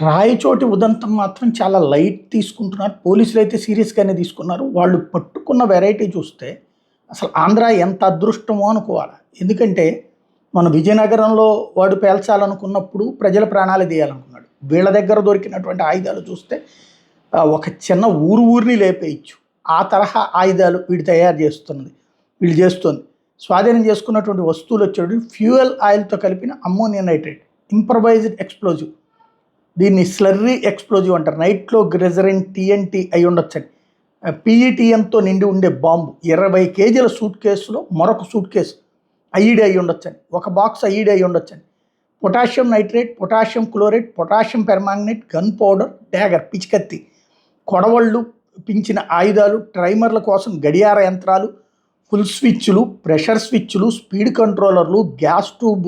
రాయచోటి ఉదంతం మాత్రం చాలా లైట్ తీసుకుంటున్నారు. పోలీసులు అయితే సీరియస్‌గానే తీసుకున్నారు. వాళ్ళు పట్టుకున్న వెరైటీ చూస్తే అసలు ఆంధ్ర ఎంత అదృష్టమో అనుకోవాలి. ఎందుకంటే మన విజయనగరంలో వాడు పేల్చాలనుకున్నప్పుడు ప్రజల ప్రాణాలు తీయాలనుకున్నాడు. వీళ్ళ దగ్గర దొరికినటువంటి ఆయుధాలు చూస్తే ఒక చిన్న ఊరిని లేపేయచ్చు. ఆ తరహా ఆయుధాలు వీళ్ళు చేస్తుంది. స్వాధీనం చేసుకున్నటువంటి వస్తువులు వచ్చేటప్పుడు ఫ్యూయల్ ఆయిల్‌తో కలిపిన అమ్మోనియం నైట్రేట్, ఇంప్రవైజ్డ్ ఎక్స్‌ప్లోజివ్. దీన్ని స్లర్రీ ఎక్స్ప్లోజివ్ అంటారు. నైట్లో గ్రెజరిన్ టీఎన్టీ అయి ఉండొచ్చండి. పీఈటీఎంతో నిండి ఉండే బాంబు 20 కేజీల సూట్ కేసులో మరొక సూట్ కేసు ఐఈడీ అయి ఉండొచ్చండి. ఒక బాక్స్ ఐఈడీ అయి ఉండొచ్చండి. Potassium nitrate, potassium chloride, potassium permanganate, gun powder, dagger పిచికత్తి, కొడవళ్ళు, పించిన ఆయుధాలు, ట్రైమర్ల కోసం గడియార యంత్రాలు, ఫుల్ స్విచ్లు, ప్రెషర్ స్విచ్లు, స్పీడ్ కంట్రోలర్లు, గ్యాస్ ట్యూబ్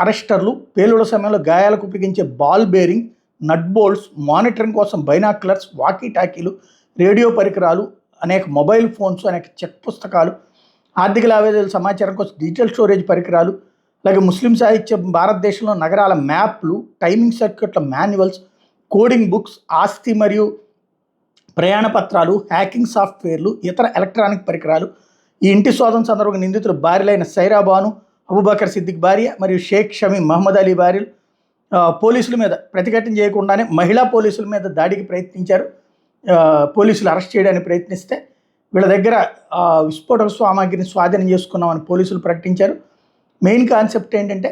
అరెస్టర్లు, పేలుళ్ల సమయంలో గాయాలకు ఉపయోగించే ball bearing, nut bolts, monitoring కోసం బైనాక్యులర్స్, వాకీ టాకీలు, రేడియో పరికరాలు, అనేక మొబైల్ ఫోన్స్, అనేక చెక్ పుస్తకాలు, ఆర్థిక లావాదేవీల సమాచారం కోసం డిజిటల్ స్టోరేజ్ పరికరాలు, అలాగే ముస్లిం సాహిత్యం, భారతదేశంలో నగరాల మ్యాప్లు, టైమింగ్ సర్క్యూట్ల మాన్యువల్స్, కోడింగ్ బుక్స్, ఆస్తి మరియు ప్రయాణ పత్రాలు, హ్యాకింగ్ సాఫ్ట్వేర్లు, ఇతర ఎలక్ట్రానిక్ పరికరాలు. ఈ ఇంటి శోధన సందర్భంగా నిందితులు భార్యలైన సైరా బాను, అబూబకర్ సిద్దిక్ భార్య మరియు షేక్ షమీ మహమ్మద్ అలీ భార్యలు పోలీసుల మీద ప్రతిఘటన చేయకుండానే మహిళా పోలీసుల మీద దాడికి ప్రయత్నించారు. పోలీసులు అరెస్ట్ చేయడానికి ప్రయత్నిస్తే వీళ్ళ దగ్గర విస్ఫోటక సామాగ్రిని స్వాధీనం చేసుకున్నామని పోలీసులు ప్రకటించారు. మెయిన్ కాన్సెప్ట్ ఏంటంటే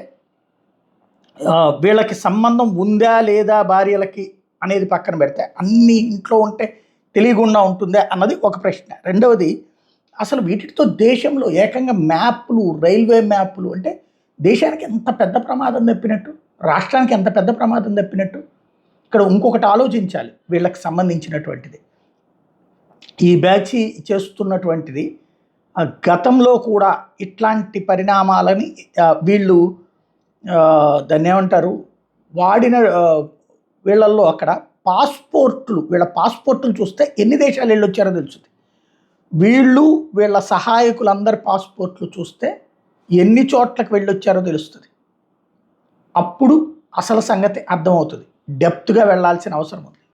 వీళ్ళకి సంబంధం ఉందా లేదా భార్యలకి అనేది పక్కన పెడితే అన్ని ఇంట్లో ఉంటే తెలియకుండా ఉంటుందా అన్నది ఒక ప్రశ్న. రెండవది, అసలు వీటితో దేశంలో ఏకంగా మ్యాప్లు, రైల్వే మ్యాప్లు అంటే దేశానికి ఎంత పెద్ద ప్రమాదం తప్పినట్టు, రాష్ట్రానికి ఎంత పెద్ద ప్రమాదం తప్పినట్టు. ఇక్కడ ఇంకొకటి ఆలోచించాలి వీళ్ళకి సంబంధించినటువంటిది. ఈ బ్యాచ్ చేస్తున్నటువంటిది గతంలో కూడా ఇట్లాంటి పరిణామాలని వీళ్ళు దాన్ని ఏమంటారు వాడిన వీళ్ళల్లో అక్కడ వీళ్ళ పాస్పోర్టులు చూస్తే ఎన్ని దేశాలు వెళ్ళొచ్చారో తెలుస్తుంది. వీళ్ళ సహాయకులందరి పాస్పోర్ట్లు చూస్తే ఎన్ని చోట్లకు వెళ్ళొచ్చారో తెలుస్తుంది. అప్పుడు అసలు సంగతి అర్థమవుతుంది. డెప్త్గా వెళ్ళాల్సిన అవసరం ఉంది.